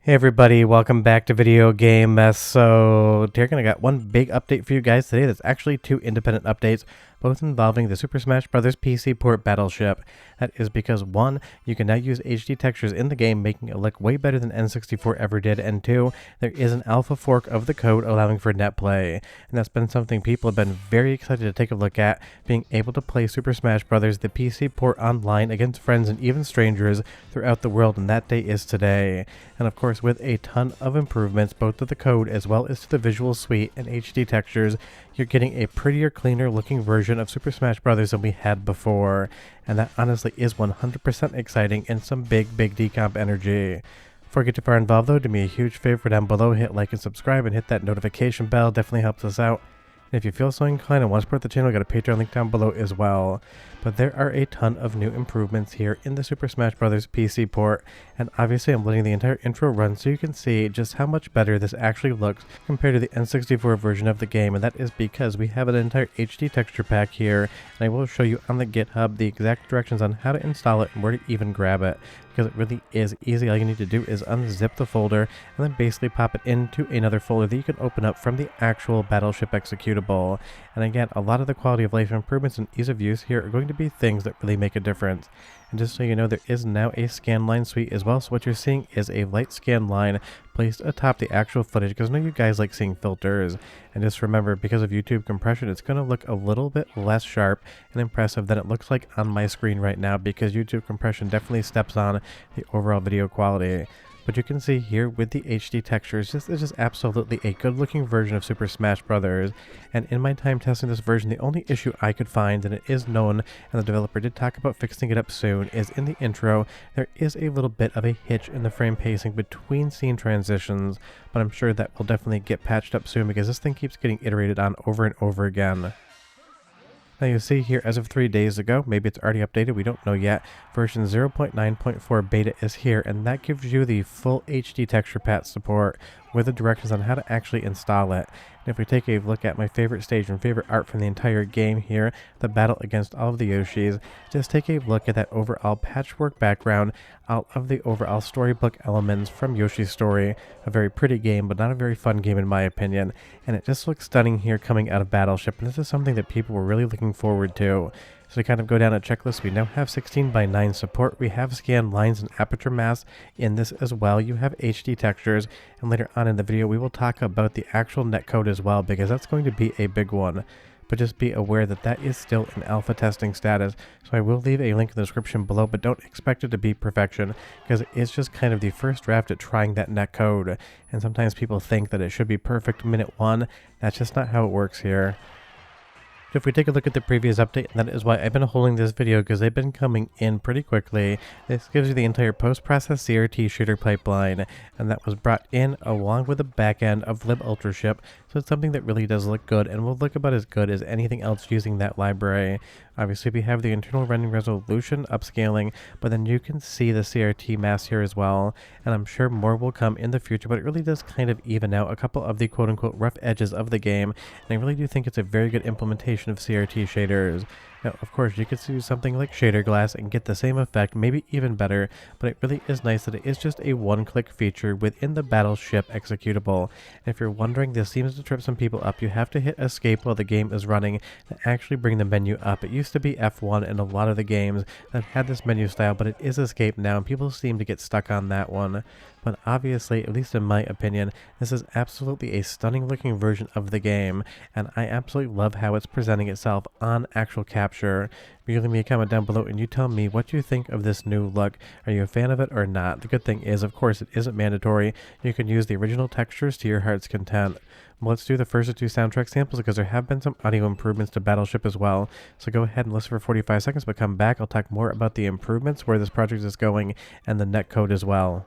Hey everybody, welcome back to Video Game Mess. So, here I got one big update for you guys today that's actually two independent updates, both involving the Super Smash Bros. PC port Battleship. That is because, one, you can now use HD textures in the game, making it look way better than N64 ever did, and two, there is an alpha fork of the code allowing for net play. And that's been something people have been very excited to take a look at, being able to play Super Smash Bros. The PC port online against friends and even strangers throughout the world, and that day is today. And of course, with a ton of improvements both to the code as well as to the visual suite and HD textures, you're getting a prettier, cleaner looking version of Super Smash Bros. Than we had before. And that honestly is 100% exciting and some big decomp energy. Before I get too far involved though, do me a huge favor down below, hit like and subscribe and hit that notification bell, definitely helps us out. And if you feel so inclined and want to support the channel, I got a Patreon link down below as well. But there are a ton of new improvements here in the Super Smash Bros. PC port, and obviously I'm letting the entire intro run so you can see just how much better this actually looks compared to the N64 version of the game, and that is because we have an entire HD texture pack here, and I will show you on the GitHub the exact directions on how to install it and where to even grab it, because it really is easy. All you need to do is unzip the folder and then basically pop it into another folder that you can open up from the actual Battleship executable. And again, a lot of the quality of life improvements and ease of use here are going to be things that really make a difference. And just so you know, there is now a scan line suite as well, so what you're seeing is a light scan line placed atop the actual footage, because I know you guys like seeing filters. And just remember, because of YouTube compression, it's going to look a little bit less sharp and impressive than it looks like on my screen right now, because YouTube compression definitely steps on the overall video quality. But you can see here with the HD textures, this is just absolutely a good looking version of Super Smash Bros. And in my time testing this version, the only issue I could find, and it is known, and the developer did talk about fixing it up soon, is in the intro, there is a little bit of a hitch in the frame pacing between scene transitions, but I'm sure that will definitely get patched up soon because this thing keeps getting iterated on over and over again. Now you see here, as of 3 days ago, maybe it's already updated, we don't know yet, version 0.9.4 beta is here, and that gives you the full HD texture pack support with the directions on how to actually install it. And if we take a look at my favorite stage and favorite art from the entire game here, the battle against all of the Yoshis, just take a look at that overall patchwork background, all of the overall storybook elements from Yoshi's Story. A very pretty game, but not a very fun game in my opinion. And it just looks stunning here coming out of Battleship, and this is something that people were really looking forward to. So to kind of go down a checklist, we now have 16:9 support, we have scan lines and aperture masks in this as well, you have HD textures, and later on in the video we will talk about the actual netcode as well, because that's going to be a big one. But just be aware that that is still in alpha testing status, so I will leave a link in the description below, but don't expect it to be perfection, because it's just kind of the first draft at trying that netcode, and sometimes people think that it should be perfect minute one. That's just not how it works here. If we take a look at the previous update, and that is why I've been holding this video, because they've been coming in pretty quickly. This gives you the entire post-process CRT shooter pipeline, and that was brought in along with the back end of libultraship, so it's something that really does look good and will look about as good as anything else using that library. Obviously we have the internal rendering resolution upscaling, but then you can see the CRT mask here as well, and I'm sure more will come in the future, but it really does kind of even out a couple of the quote-unquote rough edges of the game, and I really do think it's a very good implementation of CRT shaders. Now, of course, you could do something like shader glass and get the same effect, maybe even better, but it really is nice that it is just a one-click feature within the Battleship executable. And if you're wondering, this seems to trip some people up. You have to hit escape while the game is running to actually bring the menu up. It used to be F1 in a lot of the games that had this menu style, but it is escape now, and people seem to get stuck on that one. But obviously, at least in my opinion, this is absolutely a stunning looking version of the game, and I absolutely love how it's presenting itself on actual capture. You leave me a comment down below and you tell me what you think of this new look. Are you a fan of it or not? The good thing is, of course, it isn't mandatory. You can use the original textures to your heart's content. Well, let's do the first of two soundtrack samples, because there have been some audio improvements to Battleship as well. So go ahead and listen for 45 seconds, but come back. I'll talk more about the improvements, where this project is going, and the netcode as well.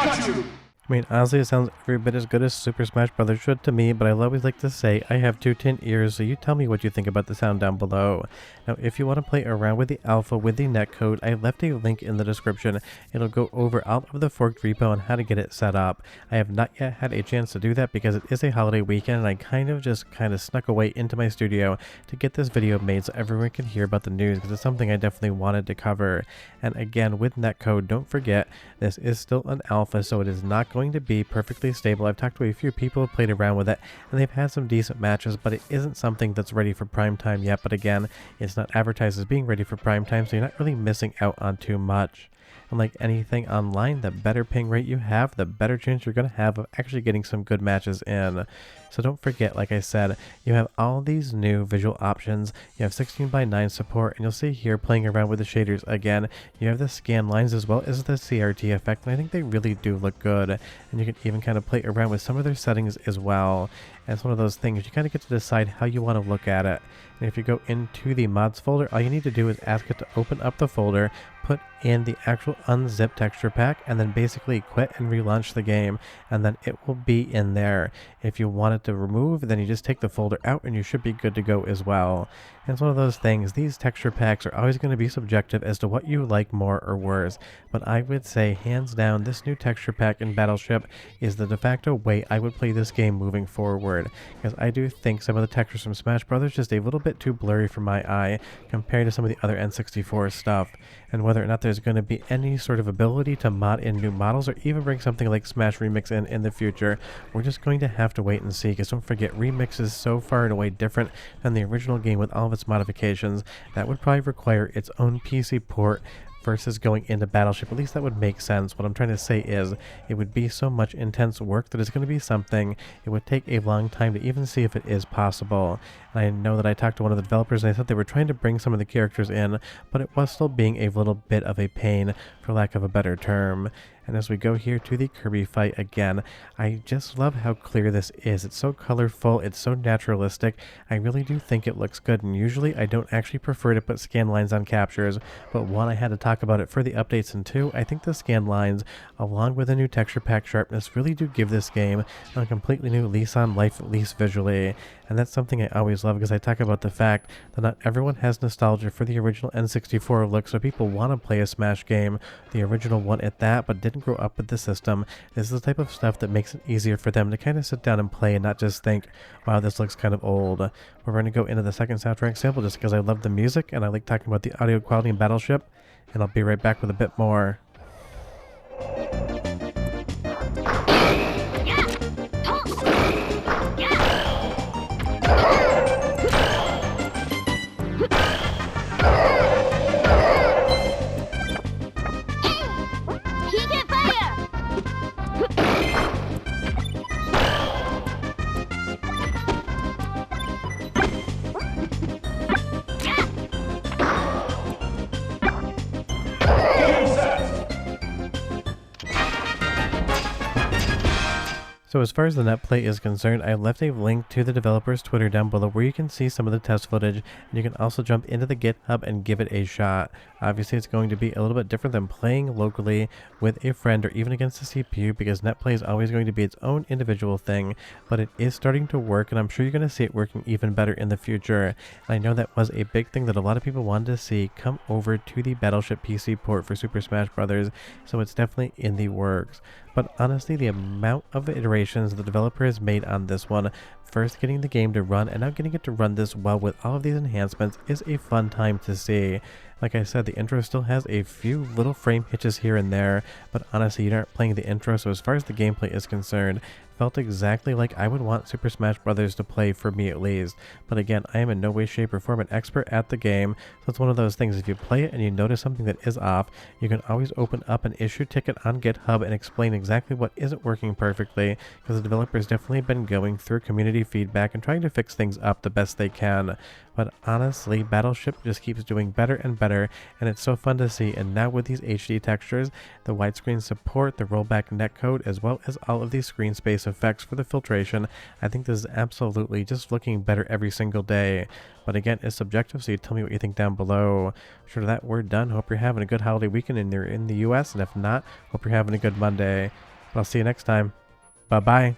I mean, honestly, it sounds every bit as good as Super Smash Bros. Should to me, but I always like to say I have two tin ears, so you tell me what you think about the sound down below. Now, if you want to play around with the alpha with the netcode, I left a link in the description. It'll go over all of the forked repo on how to get it set up. I have not yet had a chance to do that because it is a holiday weekend, and I kind of snuck away into my studio to get this video made so everyone can hear about the news, because it's something I definitely wanted to cover. And again, with netcode, don't forget, this is still an alpha, so it is not going to be perfectly stable. I've talked to a few people who played around with it, and they've had some decent matches, but it isn't something that's ready for prime time yet. But again, it's not advertised as being ready for prime time, so you're not really missing out on too much. And like anything online, the better ping rate you have, the better chance you're going to have of actually getting some good matches in. So don't forget, like I said, you have all these new visual options. You have 16:9 support, and you'll see here playing around with the shaders again. You have the scan lines as well as the CRT effect, and I think they really do look good. And you can even kind of play around with some of their settings as well. And it's one of those things, you kind of get to decide how you want to look at it. And if you go into the mods folder, all you need to do is ask it to open up the folder, put in the actual unzipped texture pack, and then basically quit and relaunch the game, and then it will be in there. If you want it to remove, then you just take the folder out and you should be good to go as well. And it's one of those things, these texture packs are always going to be subjective as to what you like more or worse, but I would say hands down this new texture pack in Battleship is the de facto way I would play this game moving forward, because I do think some of the textures from Smash Bros. Just a little bit too blurry for my eye compared to some of the other N64 stuff. And whether or not there's going to be any sort of ability to mod in new models or even bring something like Smash Remix in the future, we're just going to have to wait and see, because don't forget, Remix is so far and away different than the original game with all of its modifications. That would probably require its own PC port versus going into Battleship. At least that would make sense. What I'm trying to say is it would be so much intense work that it's going to be something it would take a long time to even see if it is possible. And I know that I talked to one of the developers and they said they were trying to bring some of the characters in, but it was still being a little bit of a pain, for lack of a better term. And as we go here to the Kirby fight again, I just love how clear this is. It's so colorful, it's so naturalistic. I really do think it looks good, and usually I don't actually prefer to put scan lines on captures, but one, I had to talk about it for the updates, and two, I think the scan lines, along with the new texture pack sharpness, really do give this game a completely new lease on life, at least visually. And that's something I always love, because I talk about the fact that not everyone has nostalgia for the original N64 look, so people want to play a Smash game, the original one at that, but didn't grow up with the system. This is the type of stuff that makes it easier for them to kind of sit down and play and not just think, wow, this looks kind of old. We're going to go into the second soundtrack sample just because I love the music and I like talking about the audio quality in Battleship, and I'll be right back with a bit more. So as far as the net play is concerned, I left a link to the developer's Twitter down below where you can see some of the test footage, and you can also jump into the GitHub and give it a shot. Obviously, it's going to be a little bit different than playing locally with a friend or even against the CPU, because net play is always going to be its own individual thing, but it is starting to work, and I'm sure you're going to see it working even better in the future. And I know that was a big thing that a lot of people wanted to see come over to the Battleship PC port for Super Smash Bros., so it's definitely in the works. But honestly, the amount of iterations the developer has made on this one, first getting the game to run and now getting it to run this well with all of these enhancements, is a fun time to see. Like I said, the intro still has a few little frame hitches here and there, but honestly, you aren't playing the intro, so as far as the gameplay is concerned, felt exactly like I would want Super Smash Bros. To play, for me at least. But again, I am in no way, shape, or form an expert at the game, so it's one of those things, if you play it and you notice something that is off, you can always open up an issue ticket on GitHub and explain exactly what isn't working perfectly, because the developer's definitely been going through community feedback and trying to fix things up the best they can. But honestly, Battleship just keeps doing better and better, and it's so fun to see. And now with these HD textures, the widescreen support, the rollback netcode, as well as all of these screen space effects for the filtration, I think this is absolutely just looking better every single day. But again, it's subjective, so you tell me what you think down below. Short of that, we're done. Hope you're having a good holiday weekend and you're in the US, and if not, hope you're having a good Monday. I'll see you next time. Bye-bye.